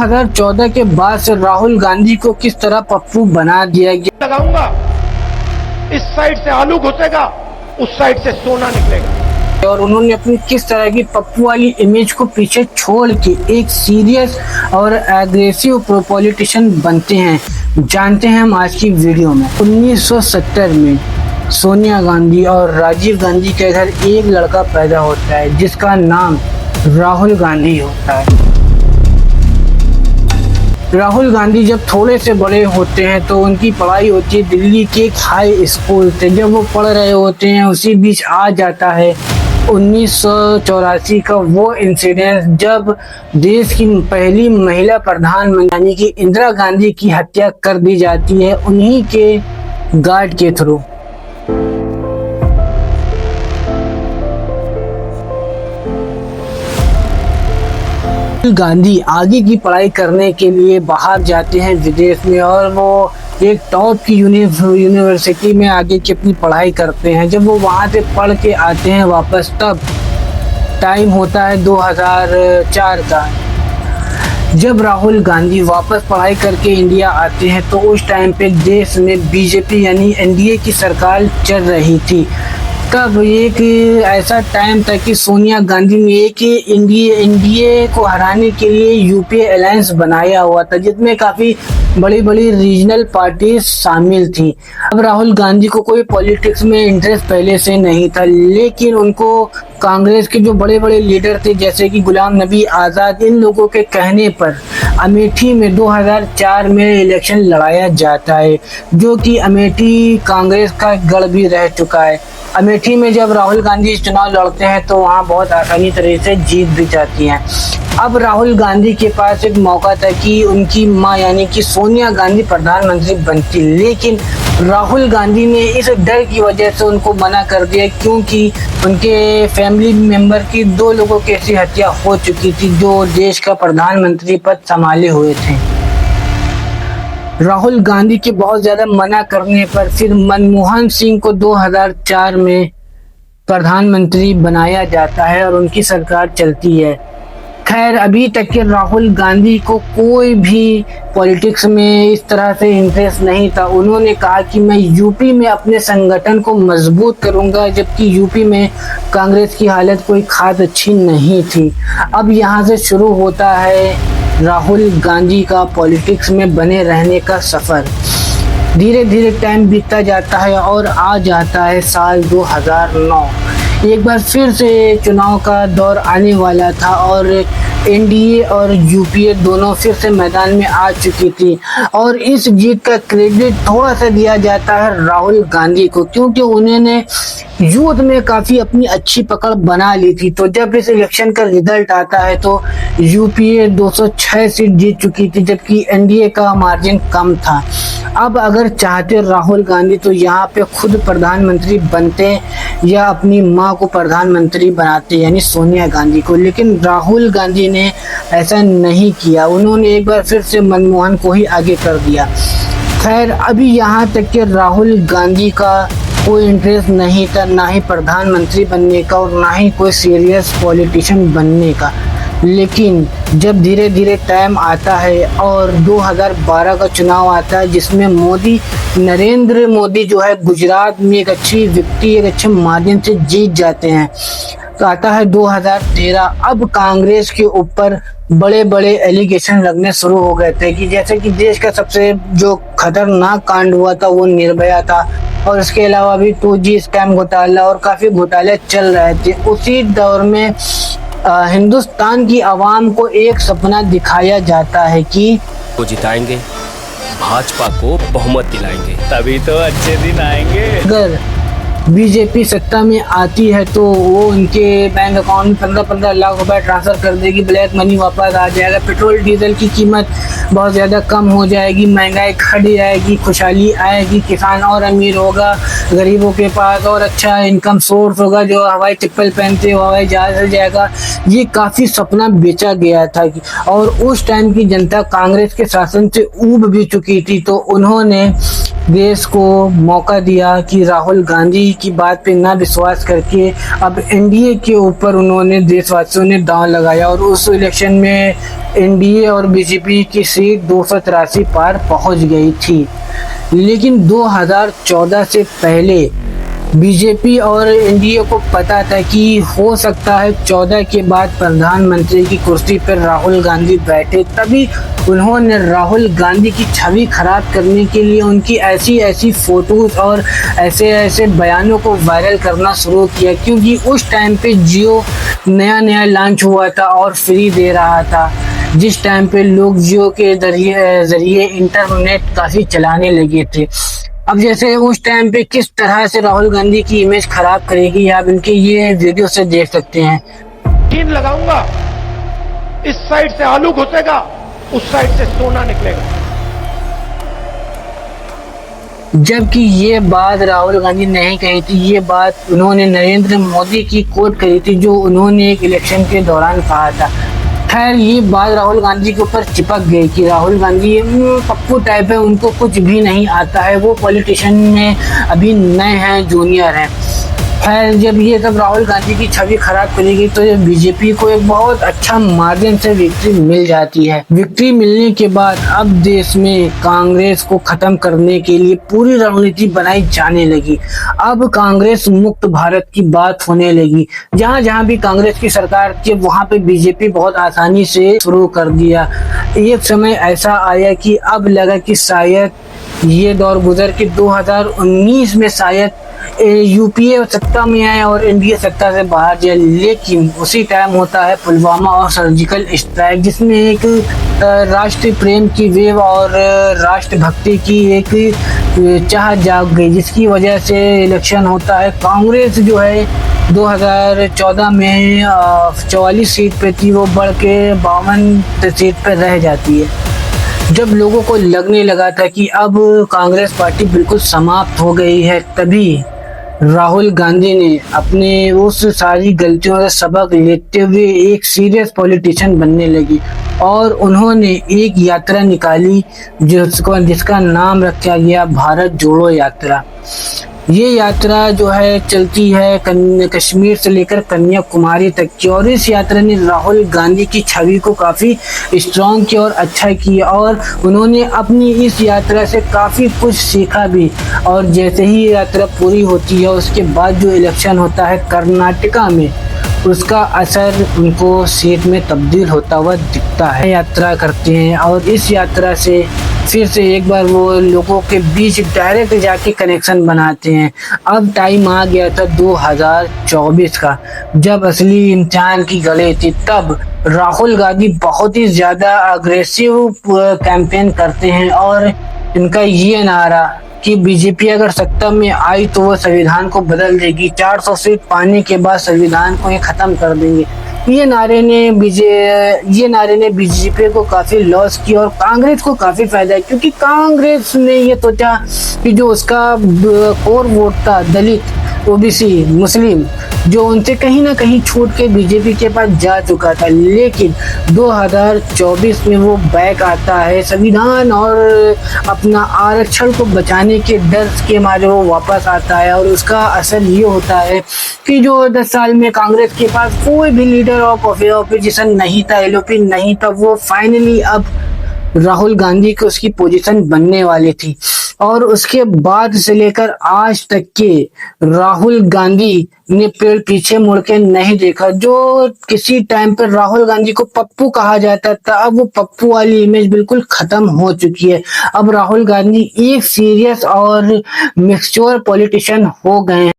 2014 के बाद से राहुल गांधी को किस तरह पप्पू बना दिया गया। लगाऊंगा, इस साइड से आलू घुसेगा, उस साइड से सोना निकलेगा। और उन्होंने अपनी किस तरह की पप्पू वाली इमेज को पीछे छोड़ के एक सीरियस और एग्रेसिव पॉलिटिशियन बनते हैं, जानते हैं हम आज की वीडियो में। 1970 में सोनिया गांधी और राजीव गांधी के घर एक लड़का पैदा होता है जिसका नाम राहुल गांधी होता है। राहुल गांधी जब थोड़े से बड़े होते हैं तो उनकी पढ़ाई होती है दिल्ली के एक हाई स्कूल से। जब वो पढ़ रहे होते हैं उसी बीच आ जाता है 1984 का वो इंसिडेंट जब देश की पहली महिला प्रधानमंत्री यानी कि इंदिरा गांधी की हत्या कर दी जाती है उन्हीं के गार्ड के थ्रू। गांधी आगे की पढ़ाई करने के लिए बाहर जाते हैं विदेश में और वो एक टॉप की यूनिवर्सिटी में आगे की अपनी पढ़ाई करते हैं। जब वो वहाँ से पढ़ के आते हैं वापस, तब टाइम होता है 2004 का। जब राहुल गांधी वापस पढ़ाई करके इंडिया आते हैं तो उस टाइम पे देश में बीजेपी यानी एनडीए की सरकार चल रही थी। तब एक ऐसा टाइम था कि सोनिया गांधी ने एक एनडीए को हराने के लिए यूपीए अलायंस बनाया हुआ था जिसमें काफ़ी बड़ी बड़ी रीजनल पार्टी शामिल थी। अब राहुल गांधी को कोई पॉलिटिक्स में इंटरेस्ट पहले से नहीं था, लेकिन उनको कांग्रेस के जो बड़े बड़े लीडर थे जैसे कि गुलाम नबी आज़ाद, इन लोगों के कहने पर अमेठी में 2004 में इलेक्शन लड़ाया जाता है, जो कि अमेठी कांग्रेस का गढ़ भी रह चुका है। अमेठी में जब राहुल गांधी चुनाव लड़ते हैं तो वहाँ बहुत आसानी तरीके से जीत भी जाती हैं। अब राहुल गांधी के पास एक मौका था कि उनकी मां यानी कि सोनिया गांधी प्रधानमंत्री बनती, लेकिन राहुल गांधी ने इस डर की वजह से उनको मना कर दिया क्योंकि उनके फैमिली मेंबर की 2 लोगों की ऐसी हत्या हो चुकी थी जो देश का प्रधानमंत्री पद संभाले हुए थे। राहुल गांधी के बहुत ज़्यादा मना करने पर फिर मनमोहन सिंह को 2004 में प्रधानमंत्री बनाया जाता है और उनकी सरकार चलती है। खैर, अभी तक के राहुल गांधी को कोई भी पॉलिटिक्स में इस तरह से इंटरेस्ट नहीं था। उन्होंने कहा कि मैं यूपी में अपने संगठन को मजबूत करूंगा, जबकि यूपी में कांग्रेस की हालत कोई खास अच्छी नहीं थी। अब यहाँ से शुरू होता है राहुल गांधी का पॉलिटिक्स में बने रहने का सफ़र। धीरे धीरे टाइम बीतता जाता है और आ जाता है साल 2009। एक बार फिर से चुनाव का दौर आने वाला था और एनडीए और यूपीए दोनों फिर से मैदान में आ चुकी थी और इस जीत का क्रेडिट थोड़ा सा दिया जाता है राहुल गांधी को क्योंकि उन्होंने यूथ में काफ़ी अपनी अच्छी पकड़ बना ली थी। तो जब इस इलेक्शन का रिजल्ट आता है तो यूपीए 206 सीट जीत चुकी थी जबकि एनडीए का मार्जिन कम था। अब अगर चाहते राहुल गांधी तो यहाँ पे खुद प्रधानमंत्री बनते या अपनी माँ को प्रधानमंत्री बनाते यानी सोनिया गांधी को, लेकिन राहुल गांधी ने ऐसा नहीं किया। उन्होंने एक बार फिर से मनमोहन को ही आगे कर दिया। खैर, अभी यहाँ तक कि राहुल गांधी का कोई इंटरेस्ट नहीं था, ना ही प्रधानमंत्री बनने का और ना ही कोई सीरियस पॉलिटिशियन बनने का। लेकिन जब धीरे धीरे टाइम आता है और 2012 का चुनाव आता है जिसमें नरेंद्र मोदी जो है गुजरात में एक अच्छे मार्जिन से जीत जाते हैं, तो आता है 2013। अब कांग्रेस के ऊपर बड़े बड़े एलिगेशन लगने शुरू हो गए थे कि जैसे कि देश का सबसे जो खतरनाक कांड हुआ था वो निर्भया था और इसके अलावा भी 2G स्कैम घोटाला और काफ़ी घोटाले चल रहे थे। उसी दौर में हिंदुस्तान की आवाम को एक सपना दिखाया जाता है कि वो जिताएंगे, भाजपा को बहुमत दिलाएंगे, तभी तो अच्छे दिन आएंगे। अगर बीजेपी सत्ता में आती है तो वो उनके बैंक अकाउंट में 15-15 लाख रुपए ट्रांसफ़र कर देगी, ब्लैक मनी वापस आ जाएगा, पेट्रोल डीजल की कीमत बहुत ज़्यादा कम हो जाएगी, महंगाई घट जाएगी, खुशहाली आएगी, किसान और अमीर होगा, गरीबों के पास और अच्छा इनकम सोर्स होगा, जो हवाई चप्पल पहनते हो हवाई जहाज से जाएगा। ये काफ़ी सपना बेचा गया था और उस टाइम की जनता कांग्रेस के शासन से ऊब भी चुकी थी, तो उन्होंने देश को मौका दिया कि राहुल गांधी की बात पे ना विश्वास करके अब एनडीए के ऊपर उन्होंने देशवासियों ने दांव लगाया और उस इलेक्शन में एनडीए और बीजेपी की सीट 283 पार पहुंच गई थी। लेकिन 2014 से पहले बीजेपी और एनडीए को पता था कि हो सकता है 14 के बाद प्रधानमंत्री की कुर्सी पर राहुल गांधी बैठे, तभी उन्होंने राहुल गांधी की छवि खराब करने के लिए उनकी ऐसी ऐसी फोटोज और ऐसे ऐसे बयानों को वायरल करना शुरू किया। क्योंकि उस टाइम पे जियो नया नया लॉन्च हुआ था और फ्री दे रहा था, जिस टाइम पे लोग जियो के जरिए इंटरनेट काफ़ी चलाने लगे थे। अब जैसे उस टाइम पे किस तरह से राहुल गांधी की इमेज खराब करेगी, आप इनके ये वीडियो से देख सकते हैं। टीन लगाऊंगा, इस साइड से आलू घुसेगा, उस साइड से सोना निकलेगा। जबकि ये बात राहुल गांधी नहीं कही थी, ये बात उन्होंने नरेंद्र मोदी की कोट करी थी, जो उन्होंने एक इलेक्शन के दौरान कहा था। खैर, ये बात राहुल गांधी के ऊपर चिपक गई कि राहुल गांधी पप्पू टाइप है, उनको कुछ भी नहीं आता है, वो पॉलिटिशियन में अभी नए हैं, जूनियर हैं। खैर, जब ये सब राहुल गांधी की छवि खराब करेगी तो बीजेपी को एक बहुत अच्छा मार्जिन से विक्ट्री मिल जाती है। विक्ट्री मिलने के बाद अब देश में कांग्रेस को खत्म करने के लिए पूरी रणनीति बनाई जाने लगी। अब कांग्रेस मुक्त भारत की बात होने लगी। जहां जहां भी कांग्रेस की सरकार थी, वहां पे बीजेपी बहुत आसानी से शुरू कर दिया। एक समय ऐसा आया कि अब लगा कि शायद ये दौर गुजर के 2019 में शायद यूपीए सत्ता में आए और एनडीए सत्ता से बाहर जाए। लेकिन उसी टाइम होता है पुलवामा और सर्जिकल स्ट्राइक, जिसमें एक राष्ट्र प्रेम की वेव और राष्ट्रभक्ति की एक चाह जाग गई, जिसकी वजह से इलेक्शन होता है। कांग्रेस जो है 2014 में 44 सीट पे थी, वो बढ़ के 52 सीट पे रह जाती है। जब लोगों को लगने लगा था कि अब कांग्रेस पार्टी बिल्कुल समाप्त हो गई है, तभी राहुल गांधी ने अपने उस सारी गलतियों से सबक लेते हुए एक सीरियस पॉलिटिशियन बनने लगी और उन्होंने एक यात्रा निकाली जिसका नाम रखा गया भारत जोड़ो यात्रा। ये यात्रा जो है चलती है कश्मीर से लेकर कन्याकुमारी तक की, और इस यात्रा ने राहुल गांधी की छवि को काफ़ी स्ट्रॉन्ग किया और अच्छा किया, और उन्होंने अपनी इस यात्रा से काफ़ी कुछ सीखा भी। और जैसे ही ये यात्रा पूरी होती है, उसके बाद जो इलेक्शन होता है कर्नाटका में, उसका असर उनको सीट में तब्दील होता हुआ दिखता है। यात्रा करते हैं और इस यात्रा से फिर से एक बार वो लोगों के बीच डायरेक्ट जाके कनेक्शन बनाते हैं। अब टाइम आ गया था 2024 का, जब असली इम्तिहान की घड़ी थी। तब राहुल गांधी बहुत ही ज़्यादा अग्रेसिव कैंपेन करते हैं और इनका ये नारा कि बीजेपी अगर सत्ता में आई तो वो संविधान को बदल देगी, 400 सीट पाने के बाद संविधान को ये खत्म कर देंगे। ये नारे ने बीजेपी को काफी लॉस किया और कांग्रेस को काफी फायदा है, क्योंकि कांग्रेस ने ये सोचा कि जो उसका कोर वोट था, दलित, ओबीसी, मुस्लिम, जो उनसे कहीं ना कहीं छूट के बीजेपी के पास जा चुका था। लेकिन 2024 में वो बैक आता है, संविधान और अपना आरक्षण को बचाने के डर के मारे वो वापस आता है, और उसका असर ये होता है कि जो 10 साल में कांग्रेस के पास कोई भी लीडर ऑफ ऑपोजिशन नहीं था, एलओपी नहीं था, वो फाइनली अब राहुल गांधी की उसकी पोजीशन बनने वाली थी। और उसके बाद से लेकर आज तक के राहुल गांधी ने पेड़ पीछे मुड़ के नहीं देखा। जो किसी टाइम पर राहुल गांधी को पप्पू कहा जाता था, अब वो पप्पू वाली इमेज बिल्कुल खत्म हो चुकी है। अब राहुल गांधी एक सीरियस और मैच्योर पॉलिटिशियन हो गए हैं।